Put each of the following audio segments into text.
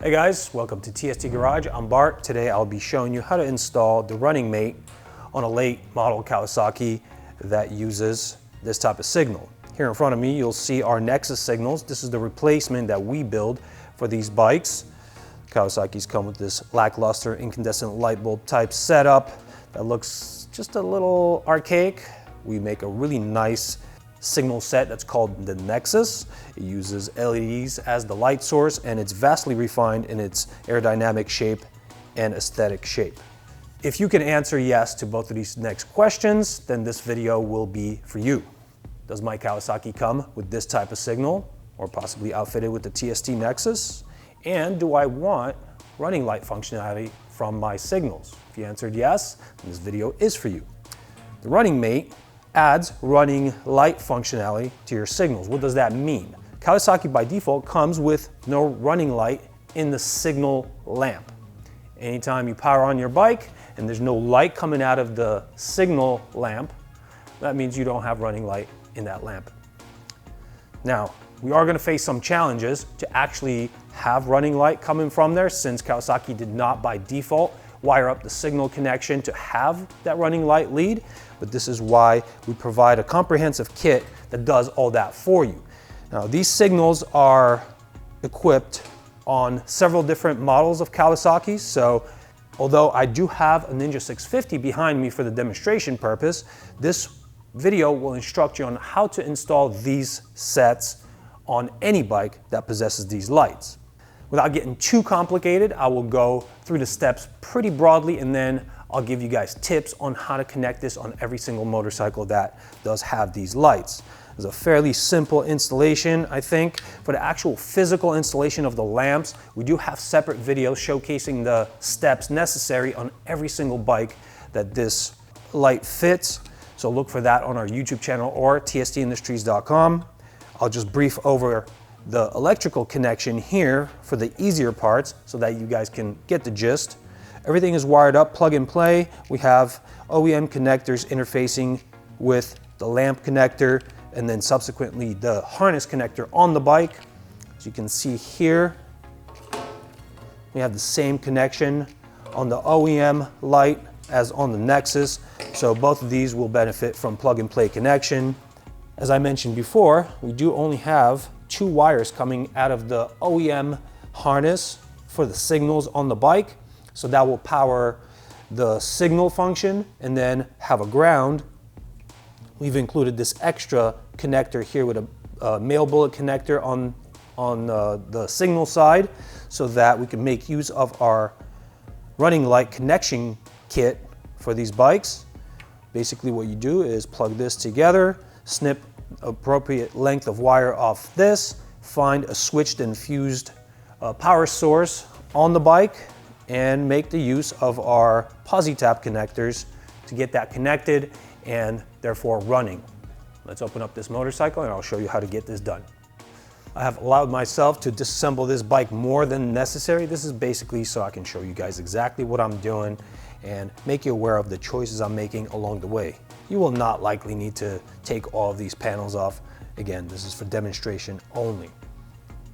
Hey guys, welcome to TST Garage. I'm Bart. Today I'll be showing you how to install the running mate on a late model Kawasaki that uses this type of signal. Here in front of me you'll see our Nexus signals. This is the replacement that we build for these bikes. Kawasaki's come with this lackluster incandescent light bulb type setup that looks just a little archaic. We make a really nice signal set that's called the Nexus. It uses LEDs as the light source, and it's vastly refined in its aerodynamic shape and aesthetic shape. If you can answer yes to both of these next questions, then this video will be for you. Does my Kawasaki come with this type of signal, or possibly outfitted with the TST Nexus? And do I want running light functionality from my signals? If you answered yes, then this video is for you. The running mate adds running light functionality to your signals. What does that mean? Kawasaki by default comes with no running light in the signal lamp. Anytime you power on your bike and there's no light coming out of the signal lamp, that means you don't have running light in that lamp. Now, we are going to face some challenges to actually have running light coming from there, since Kawasaki did not by default wire up the signal connection to have that running light lead, but this is why we provide a comprehensive kit that does all that for you. Now, these signals are equipped on several different models of Kawasaki, so although I do have a Ninja 650 behind me for the demonstration purpose, this video will instruct you on how to install these sets on any bike that possesses these lights. Without getting too complicated, I will go through the steps pretty broadly, and then I'll give you guys tips on how to connect this on every single motorcycle that does have these lights. It's a fairly simple installation, I think. For the actual physical installation of the lamps, we do have separate videos showcasing the steps necessary on every single bike that this light fits. So look for that on our YouTube channel or tstindustries.com. I'll just brief over the electrical connection here for the easier parts so that you guys can get the gist. Everything is wired up, plug and play. We have OEM connectors interfacing with the lamp connector, and then subsequently the harness connector on the bike. As you can see here, we have the same connection on the OEM light as on the Nexus. So both of these will benefit from plug and play connection. As I mentioned before, we do only have 2 wires coming out of the OEM harness for the signals on the bike. So that will power the signal function and then have a ground. We've included this extra connector here with a male bullet connector on the signal side, so that we can make use of our running light connection kit for these bikes. Basically what you do is plug this together, snip appropriate length of wire off this, find a switched and fused power source on the bike, and make the use of our positap connectors to get that connected and therefore running. Let's open up this motorcycle and I'll show you how to get this done. I have allowed myself to disassemble this bike more than necessary. This is basically so I can show you guys exactly what I'm doing and make you aware of the choices I'm making along the way. You will not likely need to take all of these panels off. Again, this is for demonstration only.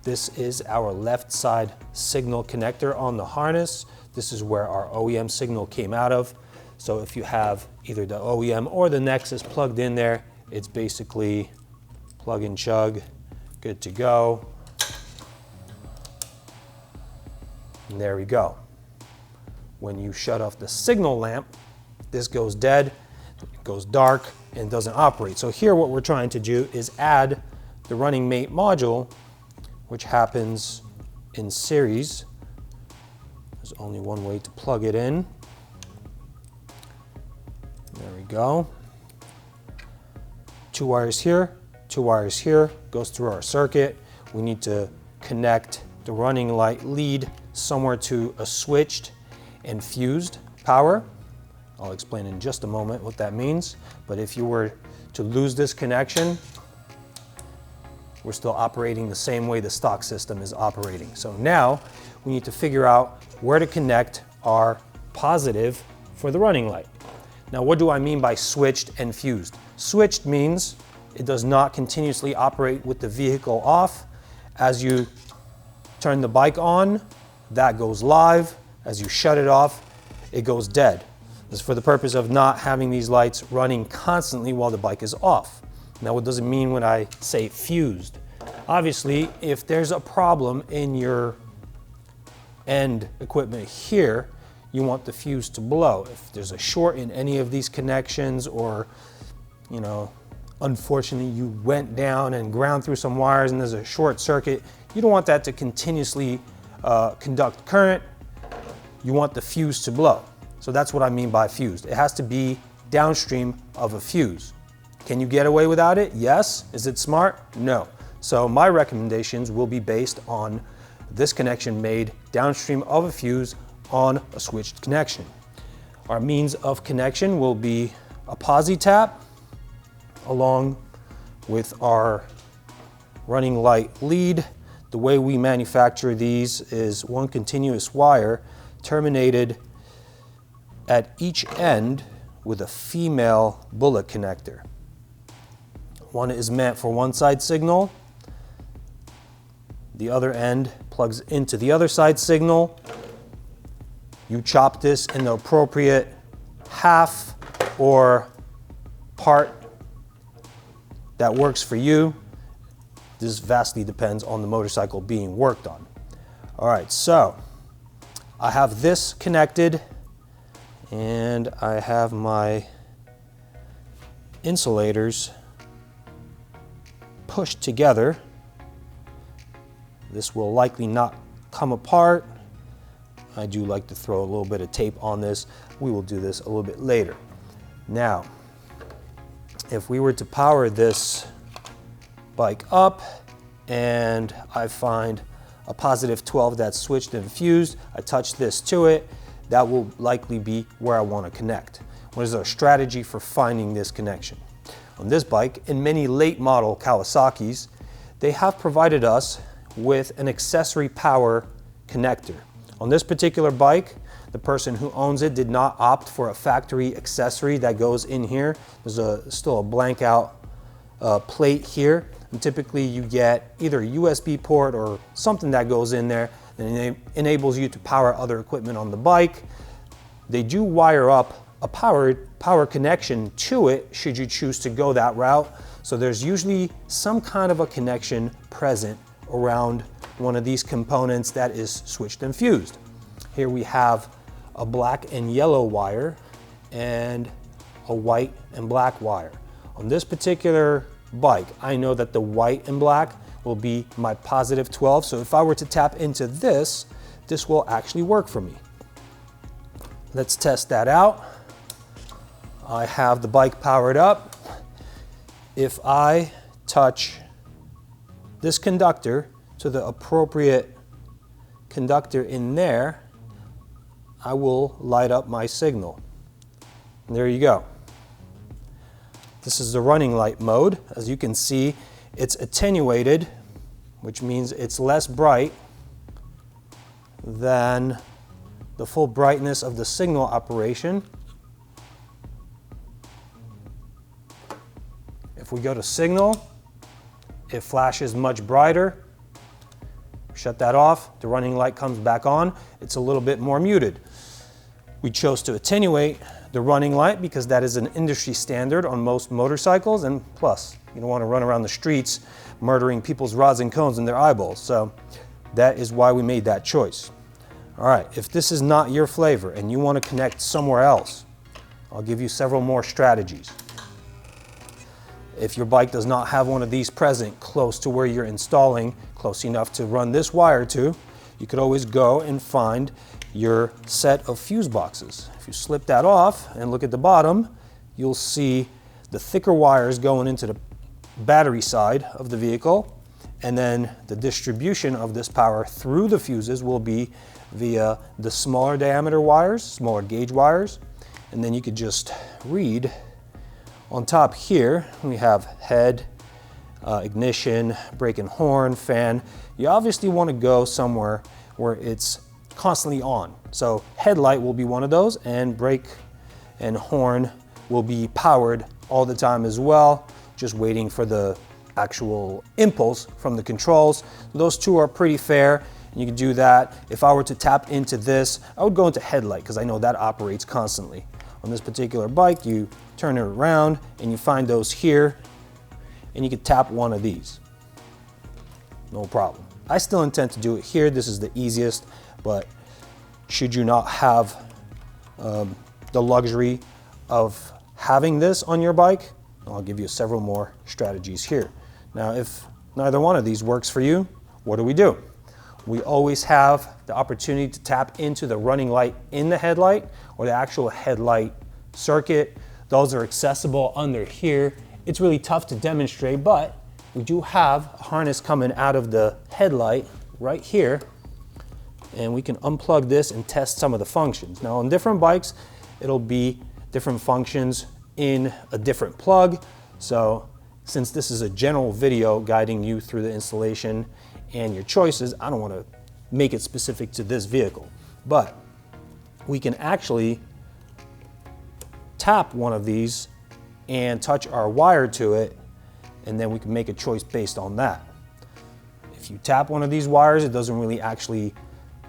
This is our left side signal connector on the harness. This is where our OEM signal came out of. So if you have either the OEM or the Nexus plugged in there, it's basically plug and chug, good to go. And there we go. When you shut off the signal lamp, this goes dead, it goes dark, and doesn't operate. So here what we're trying to do is add the running mate module, which happens in series. There's only one way to plug it in. There we go. 2 wires here, 2 wires here, goes through our circuit. We need to connect the running light lead somewhere to a switched and fused power. I'll explain in just a moment what that means. But if you were to lose this connection, we're still operating the same way the stock system is operating. So now we need to figure out where to connect our positive for the running light. Now, what do I mean by switched and fused? Switched means it does not continuously operate with the vehicle off. As you turn the bike on, that goes live. As you shut it off, it goes dead. This is for the purpose of not having these lights running constantly while the bike is off. Now, what does it mean when I say fused? Obviously, if there's a problem in your end equipment here, you want the fuse to blow. If there's a short in any of these connections, or, you know, unfortunately you went down and ground through some wires and there's a short circuit, you don't want that to continuously conduct current. You want the fuse to blow. So that's what I mean by fused. It has to be downstream of a fuse. Can you get away without it? Yes. Is it smart? No. So my recommendations will be based on this connection made downstream of a fuse on a switched connection. Our means of connection will be a positap along with our running light lead. The way we manufacture these is one continuous wire terminated at each end with a female bullet connector. One is meant for one side signal. The other end plugs into the other side signal. You chop this in the appropriate half or part that works for you. This vastly depends on the motorcycle being worked on. All right, so I have this connected and I have my insulators pushed together. This will likely not come apart. I do like to throw a little bit of tape on this. We will do this a little bit later. Now, if we were to power this bike up and I find a positive 12 that's switched and fused, I touch this to it, that will likely be where I want to connect. What is our strategy for finding this connection? On this bike, in many late model Kawasaki's, they have provided us with an accessory power connector. On this particular bike, the person who owns it did not opt for a factory accessory that goes in here. There's still a blank out plate here. And typically you get either a USB port or something that goes in there and enables you to power other equipment on the bike. They do wire up a power connection to it should you choose to go that route. So there's usually some kind of a connection present around one of these components that is switched and fused. Here we have a black and yellow wire and a white and black wire. On this particular bike, I know that the white and black will be my positive 12. So if I were to tap into this, this will actually work for me. Let's test that out. I have the bike powered up. If I touch this conductor to the appropriate conductor in there, I will light up my signal. And there you go. This is the running light mode. As you can see, it's attenuated, which means it's less bright than the full brightness of the signal operation. If we go to signal, it flashes much brighter. Shut that off, the running light comes back on. It's a little bit more muted. We chose to attenuate the running light because that is an industry standard on most motorcycles, and plus, you don't want to run around the streets murdering people's rods and cones in their eyeballs. So that is why we made that choice. All right, if this is not your flavor and you want to connect somewhere else, I'll give you several more strategies. If your bike does not have one of these present close to where you're installing, close enough to run this wire to, you could always go and find your set of fuse boxes. If you slip that off and look at the bottom, you'll see the thicker wires going into the battery side of the vehicle, and then the distribution of this power through the fuses will be via the smaller diameter wires, smaller gauge wires, and then you could just read on top here. We have head, ignition, brake and horn, fan. You obviously want to go somewhere where it's constantly on. So headlight will be one of those, and brake and horn will be powered all the time as well, just waiting for the actual impulse from the controls. Those two are pretty fair And you can do that. If I were to tap into this, I would go into headlight because I know that operates constantly. On this particular bike, you turn it around and you find those here, and you can tap one of these. No problem. I still intend to do it here. This is the easiest, but should you not have the luxury of having this on your bike, I'll give you several more strategies here. Now, if neither one of these works for you, what do? We always have the opportunity to tap into the running light in the headlight or the actual headlight circuit. Those are accessible under here. It's really tough to demonstrate, but we do have a harness coming out of the headlight right here, and we can unplug this and test some of the functions. Now, on different bikes, it'll be different functions in a different plug. So since this is a general video guiding you through the installation and your choices, I don't want to make it specific to this vehicle, but we can actually tap one of these and touch our wire to it, and then we can make a choice based on that. If you tap one of these wires, it doesn't really actually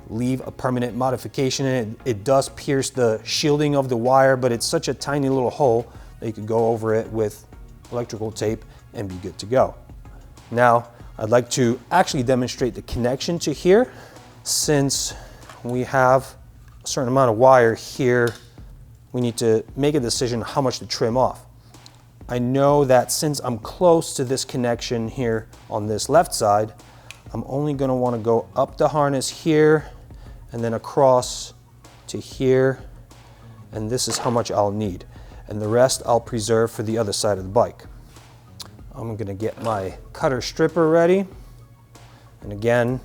leave a permanent modification in it. It does pierce the shielding of the wire, but it's such a tiny little hole that you can go over it with electrical tape and be good to go. Now, I'd like to actually demonstrate the connection to here. Since we have a certain amount of wire here, we need to make a decision how much to trim off. I know that since I'm close to this connection here on this left side, I'm only going to want to go up the harness here and then across to here, and this is how much I'll need. And the rest I'll preserve for the other side of the bike. I'm going to get my cutter stripper ready, and again,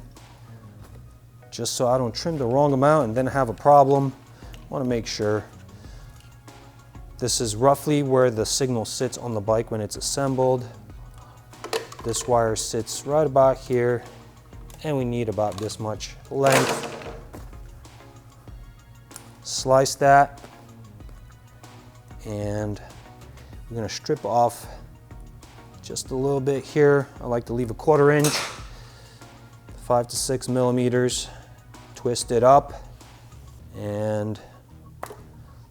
just so I don't trim the wrong amount and then have a problem, I want to make sure this is roughly where the signal sits on the bike when it's assembled. This wire sits right about here, and we need about this much length. Slice that, and we're going to strip off just a little bit here. I like to leave a 1/4 inch, 5 to 6 millimeters. Twist it up, and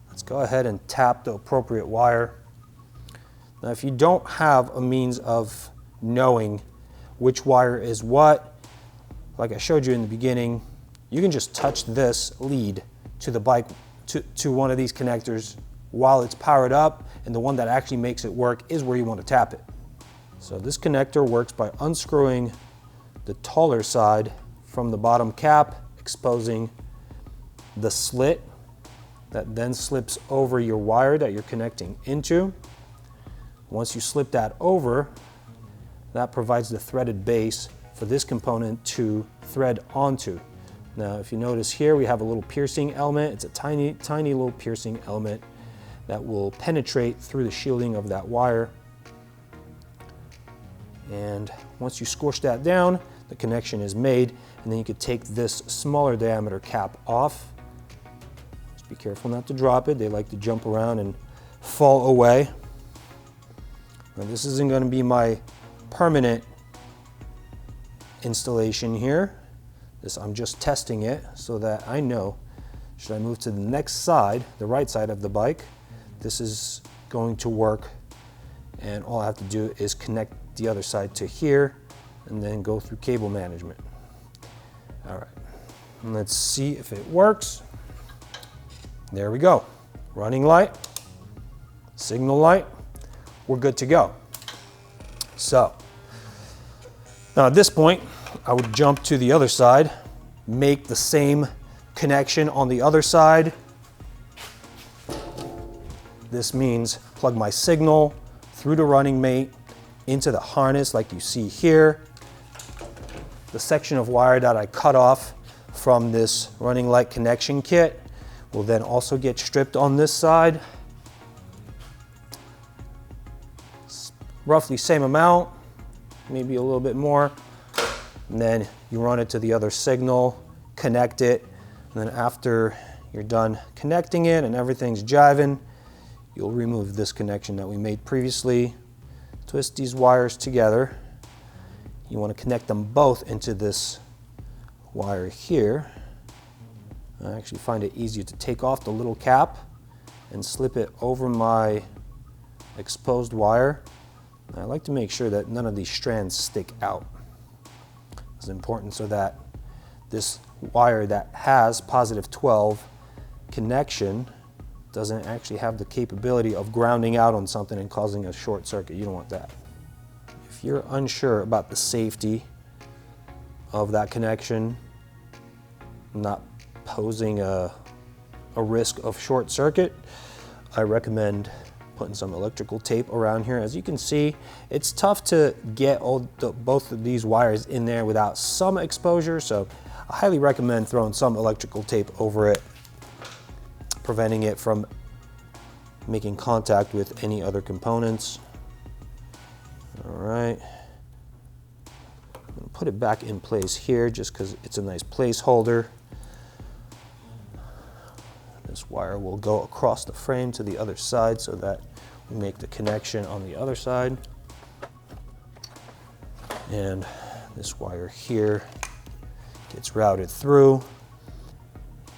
let's go ahead and tap the appropriate wire. Now, if you don't have a means of knowing which wire is what, like I showed you in the beginning, you can just touch this lead to the bike, to one of these connectors while it's powered up, and the one that actually makes it work is where you want to tap it. So this connector works by unscrewing the taller side from the bottom cap, exposing the slit that then slips over your wire that you're connecting into. Once you slip that over, that provides the threaded base for this component to thread onto. Now, if you notice here, we have a little piercing element. It's a tiny, tiny little piercing element that will penetrate through the shielding of that wire. And once you squish that down, the connection is made, and then you could take this smaller diameter cap off. Just be careful not to drop it. They like to jump around and fall away. Now, this isn't going to be my permanent installation here. I'm just testing it so that I know, should I move to the next side, the right side of the bike, this is going to work, and all I have to do is connect the other side to here and then go through cable management. All right, and let's see if it works. There we go. Running light, signal light, we're good to go. So now at this point, I would jump to the other side, make the same connection on the other side. This means plug my signal through the running mate into the harness like you see here. The section of wire that I cut off from this running light connection kit will then also get stripped on this side. Roughly same amount, maybe a little bit more. And then you run it to the other signal, connect it, and then after you're done connecting it and everything's jiving, you'll remove this connection that we made previously. Twist these wires together. You want to connect them both into this wire here. I actually find it easier to take off the little cap and slip it over my exposed wire. I like to make sure that none of these strands stick out. It's important so that this wire that has positive 12 connection doesn't actually have the capability of grounding out on something and causing a short circuit. You don't want that. If you're unsure about the safety of that connection, not posing a risk of short circuit, I recommend putting some electrical tape around here. As you can see, it's tough to get both of these wires in there without some exposure, so I highly recommend throwing some electrical tape over it, preventing it from making contact with any other components. All right, I'm gonna put it back in place here just because it's a nice placeholder. This wire will go across the frame to the other side so that we make the connection on the other side. And this wire here gets routed through.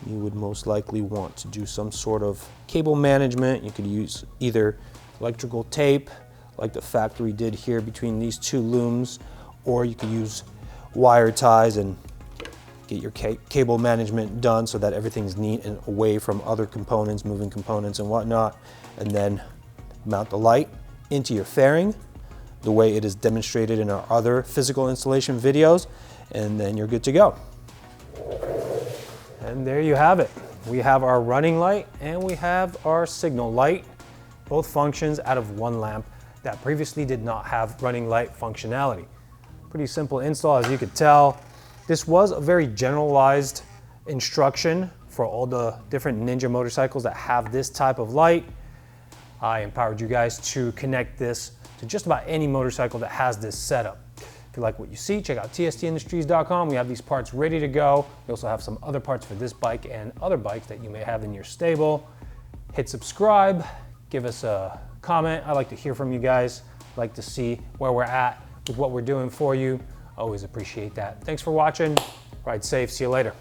You would most likely want to do some sort of cable management. You could use either electrical tape, like the factory did here between these two looms, or you could use wire ties and get your cable management done so that everything's neat and away from other components, moving components and whatnot. And then mount the light into your fairing the way it is demonstrated in our other physical installation videos, and then you're good to go. And there you have it. We have our running light and we have our signal light, both functions out of one lamp that previously did not have running light functionality. Pretty simple install, as you could tell. This was a very generalized instruction for all the different Ninja motorcycles that have this type of light. I empowered you guys to connect this to just about any motorcycle that has this setup. If you like what you see, check out tstindustries.com. We have these parts ready to go. We also have some other parts for this bike and other bikes that you may have in your stable. Hit subscribe, give us a comment. I like to hear from you guys. I like to see where we're at with what we're doing for you. Always appreciate that. Thanks for watching. Ride safe. See you later.